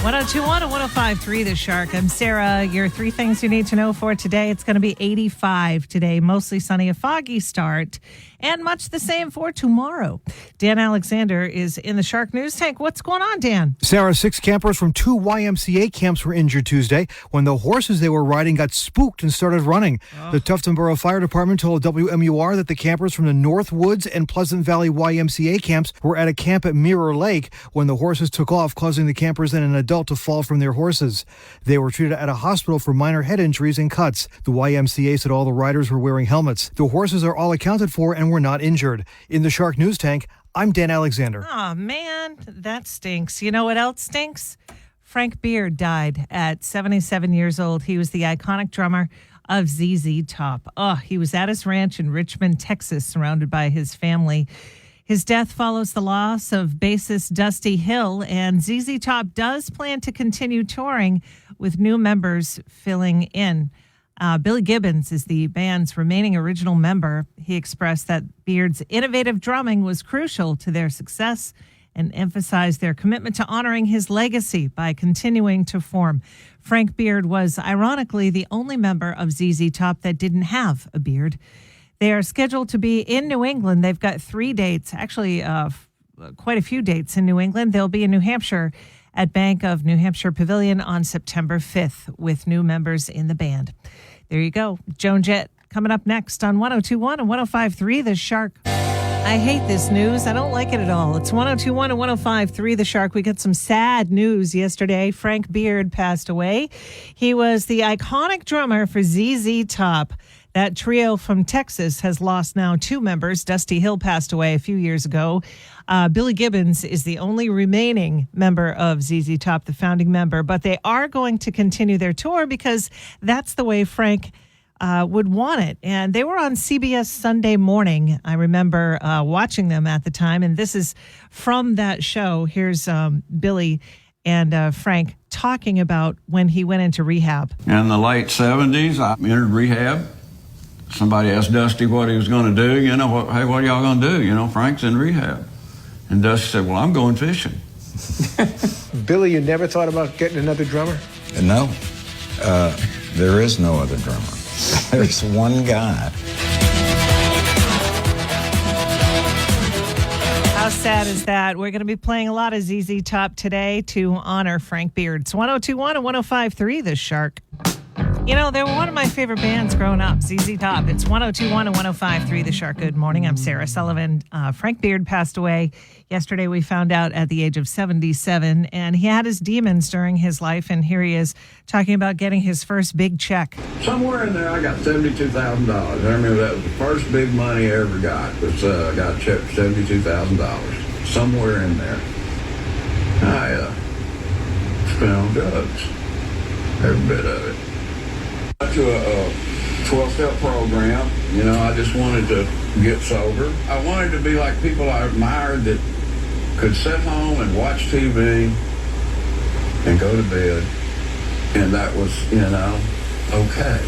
1021 and 1053 The Shark. I'm Sarah. Your three things you need to know for today. It's going to be 85 today, mostly sunny, a foggy start, and much the same for tomorrow. Dan Alexander is in the Shark News Tank. What's going on, Dan? Sarah, 6 campers from 2 YMCA camps were injured Tuesday when the horses they were riding got spooked and started running. The Tuftonboro Fire Department told WMUR that the campers from the North Woods and Pleasant Valley YMCA camps were at a camp at Mirror Lake when the horses took off, causing the campers and an adult to fall from their horses. They were treated at a hospital for minor head injuries and cuts. The YMCA said all the riders were wearing helmets. The horses are all accounted for and were not injured. In the Shark News Tank, I'm Dan Alexander. Oh, man, that stinks. You know what else stinks? Frank Beard died at 77 years old. He was the iconic drummer of ZZ Top. He was at his ranch in Richmond, Texas, surrounded by his family. His death follows the loss of bassist Dusty Hill, and ZZ Top does plan to continue touring with new members filling in. Billy Gibbons is the band's remaining original member. He expressed that Beard's innovative drumming was crucial to their success and emphasized their commitment to honoring his legacy by continuing to form. Frank Beard was, ironically, the only member of ZZ Top that didn't have a beard. They are scheduled to be in New England. They've got 3 dates, actually quite a few dates in New England. They'll be in New Hampshire at Bank of New Hampshire Pavilion on September 5th with new members in the band. There you go. Joan Jett coming up next on 1021 and 1053 The Shark. I hate this news. I don't like it at all. It's 1021 and 1053 The Shark. We got some sad news yesterday. Frank Beard passed away. He was the iconic drummer for ZZ Top. That trio from Texas has lost now 2 members. Dusty Hill passed away a few years ago. Billy Gibbons is the only remaining member of ZZ Top, the founding member. But they are going to continue their tour because that's the way Frank would want it. And they were on CBS Sunday Morning. I remember watching them at the time. And this is from that show. Here's Billy and Frank talking about when he went into rehab. In the late 70s, I entered rehab. Somebody asked Dusty what he was going to do. Hey, what are y'all going to do? Frank's in rehab. And Dusty said, well, I'm going fishing. Billy, you never thought about getting another drummer? No. There is no other drummer. There's one guy. How sad is that? We're going to be playing a lot of ZZ Top today to honor Frank Beard. It's 1021 and 1053 The Shark. They were one of my favorite bands growing up, ZZ Top. It's 1021 and 1053 The Shark. Good morning. I'm Sarah Sullivan. Frank Beard passed away yesterday, we found out, at the age of 77. And he had his demons during his life. And here he is talking about getting his first big check. Somewhere in there, I got $72,000. I remember that was the first big money I ever got. I got a check for $72,000. Somewhere in there. I spent on drugs. Every bit of it. To a 12-step program. I just wanted to get sober. I wanted to be like people I admired that could sit home and watch TV and go to bed, and that was, okay.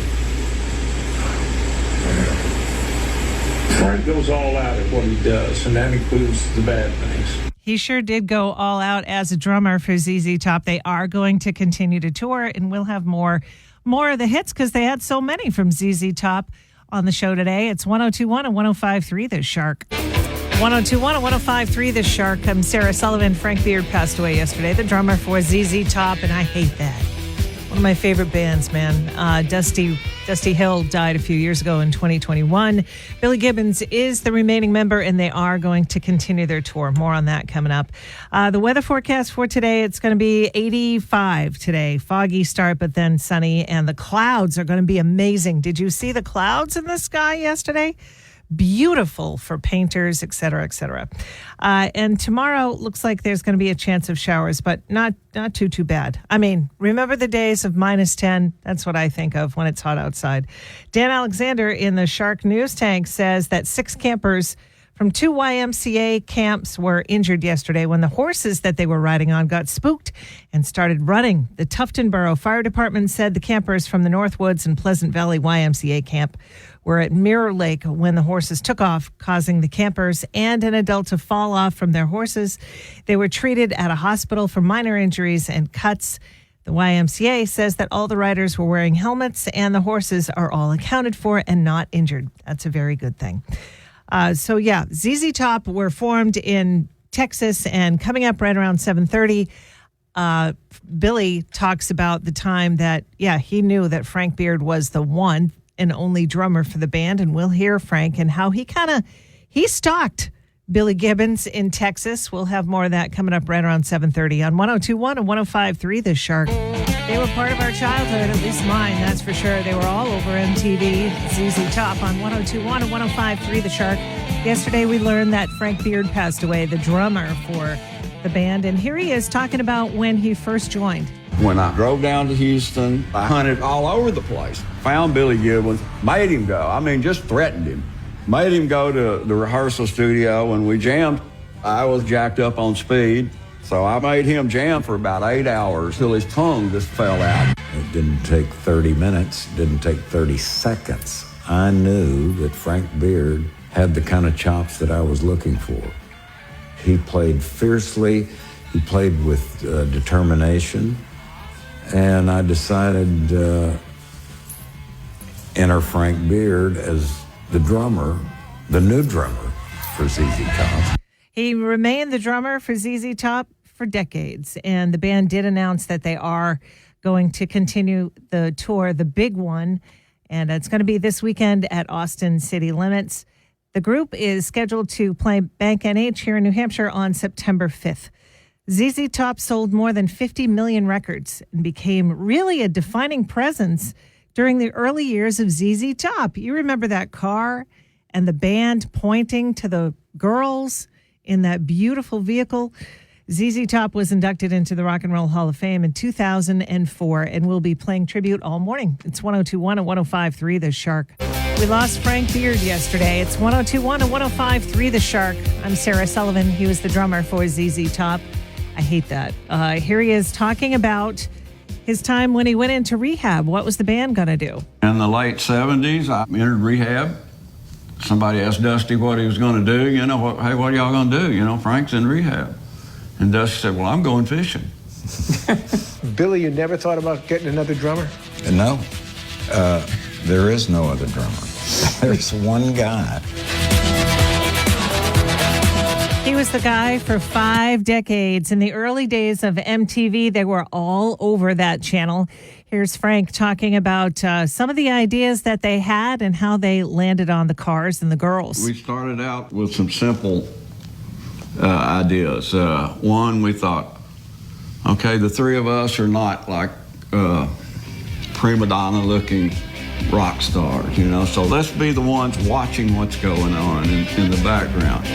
Frank goes all out at what he does, and that includes the bad things. He sure did go all out as a drummer for ZZ Top. They are going to continue to tour, and we'll have more of the hits because they had so many from ZZ Top on the show today. It's 1021 and 1053 The Shark. 1021 and 1053 The Shark. I'm Sarah Sullivan. Frank Beard passed away yesterday, the drummer for ZZ Top, and I hate that. One of my favorite bands, man. Dusty Hill died a few years ago in 2021. Billy Gibbons is the remaining member, and they are going to continue their tour. More on that coming up. The weather forecast for today, it's going to be 85 today. Foggy start, but then sunny, and the clouds are going to be amazing. Did you see the clouds in the sky yesterday? Beautiful for painters, et cetera, et cetera. And tomorrow looks like there's going to be a chance of showers, but not too bad. I mean, remember the days of -10? That's what I think of when it's hot outside. Dan Alexander in the Shark News Tank says that 6 campers from 2 YMCA camps were injured yesterday when the horses that they were riding on got spooked and started running. The Tuftonboro Fire Department said the campers from the Northwoods and Pleasant Valley YMCA camp were at Mirror Lake when the horses took off, causing the campers and an adult to fall off from their horses. They were treated at a hospital for minor injuries and cuts. The YMCA says that all the riders were wearing helmets and the horses are all accounted for and not injured. That's a very good thing. ZZ Top were formed in Texas, and coming up right around 7:30, Billy talks about the time that, he knew that Frank Beard was the one and only drummer for the band, and we'll hear Frank and how he stalked Billy Gibbons in Texas. We'll have more of that coming up right around 7:30 on 102.1 and 105.3 The Shark. They were part of our childhood, at least mine, that's for sure. They were all over MTV. ZZ Top on 102.1 and 105.3 The Shark. Yesterday we learned that Frank Beard passed away, the drummer for the band, and here he is talking about when he first joined. When I drove down to Houston, I hunted all over the place. Found Billy Gibbons, made him go. Just threatened him. Made him go to the rehearsal studio, and we jammed. I was jacked up on speed, so I made him jam for about 8 hours till his tongue just fell out. It didn't take 30 minutes, didn't take 30 seconds. I knew that Frank Beard had the kind of chops that I was looking for. He played fiercely, he played with determination, and I decided to enter Frank Beard as the drummer, the new drummer for ZZ Top. He remained the drummer for ZZ Top for decades, and the band did announce that they are going to continue the tour, the big one, and it's going to be this weekend at Austin City Limits. The group is scheduled to play Bank NH here in New Hampshire on September 5th. ZZ Top sold more than 50 million records and became really a defining presence during the early years of ZZ Top. You remember that car and the band pointing to the girls in that beautiful vehicle? ZZ Top was inducted into the Rock and Roll Hall of Fame in 2004 and will be playing tribute all morning. It's 102.1 and 105.3 The Shark. We lost Frank Beard yesterday. It's 102.1 and 105.3 The Shark. I'm Sarah Sullivan. He was the drummer for ZZ Top. I hate that. Here he is talking about his time when he went into rehab. What was the band going to do? In the late 70s, I entered rehab. Somebody asked Dusty what he was going to do. Hey, what are y'all going to do? Frank's in rehab. And Dusty said, well, I'm going fishing. Billy, you never thought about getting another drummer? No, there is no other drummer. There's one guy. He was the guy for 5 decades. In the early days of MTV, they were all over that channel. Here's Frank talking about some of the ideas that they had and how they landed on the cars and the girls. We started out with some simple ideas. One, we thought, okay, the three of us are not like prima donna looking rock stars, so let's be the ones watching what's going on in the background.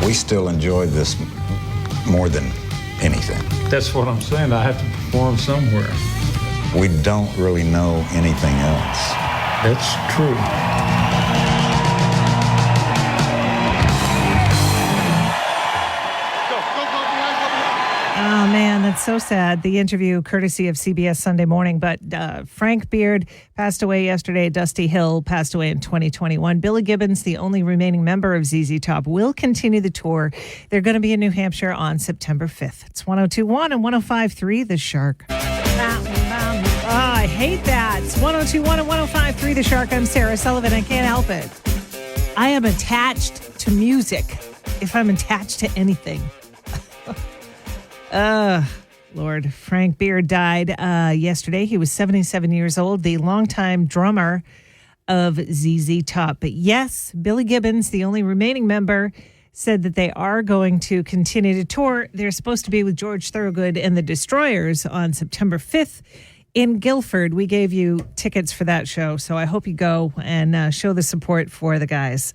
We still enjoyed this more than anything. That's what I'm saying. I have to perform somewhere. We don't really know anything else. That's true. Oh, man, that's so sad. The interview courtesy of CBS Sunday Morning. But Frank Beard passed away yesterday. Dusty Hill passed away in 2021. Billy Gibbons, the only remaining member of ZZ Top, will continue the tour. They're going to be in New Hampshire on September 5th. It's 102.1 and 105.3 The Shark. I hate that. It's 102.1 and 105.3 The Shark. I'm Sarah Sullivan. I can't help it. I am attached to music if I'm attached to anything. Lord. Frank Beard died yesterday. He was 77 years old, the longtime drummer of ZZ Top. But yes, Billy Gibbons, the only remaining member, said that they are going to continue to tour. They're supposed to be with George Thorogood and the Destroyers on September 5th in Guilford. We gave you tickets for that show, so I hope you go and show the support for the guys.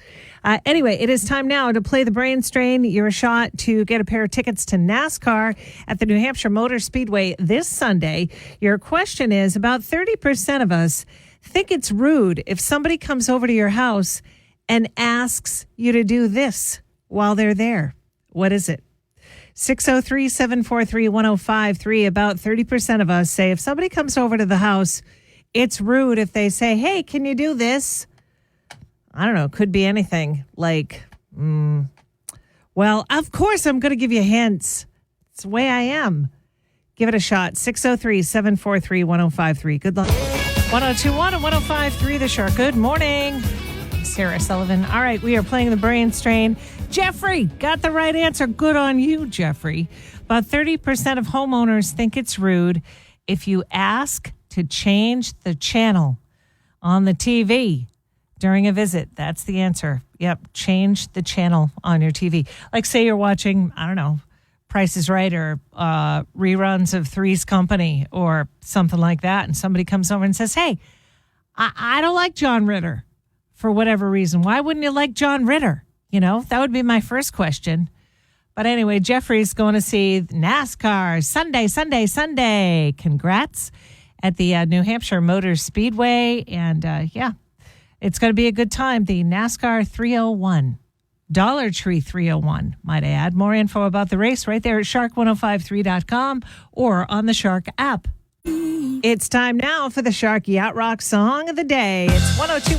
Anyway, it is time now to play the brain strain. Your shot to get a pair of tickets to NASCAR at the New Hampshire Motor Speedway this Sunday. Your question is, about 30% of us think it's rude if somebody comes over to your house and asks you to do this while they're there. What is it? 603-743-1053. About 30% of us say if somebody comes over to the house, it's rude if they say, hey, can you do this? I don't know. Could be anything. Like, well, of course I'm going to give you hints. It's the way I am. Give it a shot. 603-743-1053. Good luck. 1021 and 1053 The Shark. Good morning. Sarah Sullivan. All right, we are playing the brain strain. Jeffrey got the right answer. Good on you, Jeffrey. About 30% of homeowners think it's rude if you ask to change the channel on the TV during a visit. That's the answer. Yep, change the channel on your TV. Like say you're watching, I don't know, Price is Right or reruns of Three's Company or something like that, and somebody comes over and says, hey, I don't like John Ritter for whatever reason. Why wouldn't you like John Ritter? You know, that would be my first question. But anyway, Jeffrey's going to see NASCAR Sunday. Congrats at the New Hampshire Motor Speedway. And yeah, it's going to be a good time. The NASCAR 301, Dollar Tree 301, might I add. More info about the race right there at shark1053.com or on the Shark app. It's time now for the Shark Yacht Rock Song of the Day. It's 102.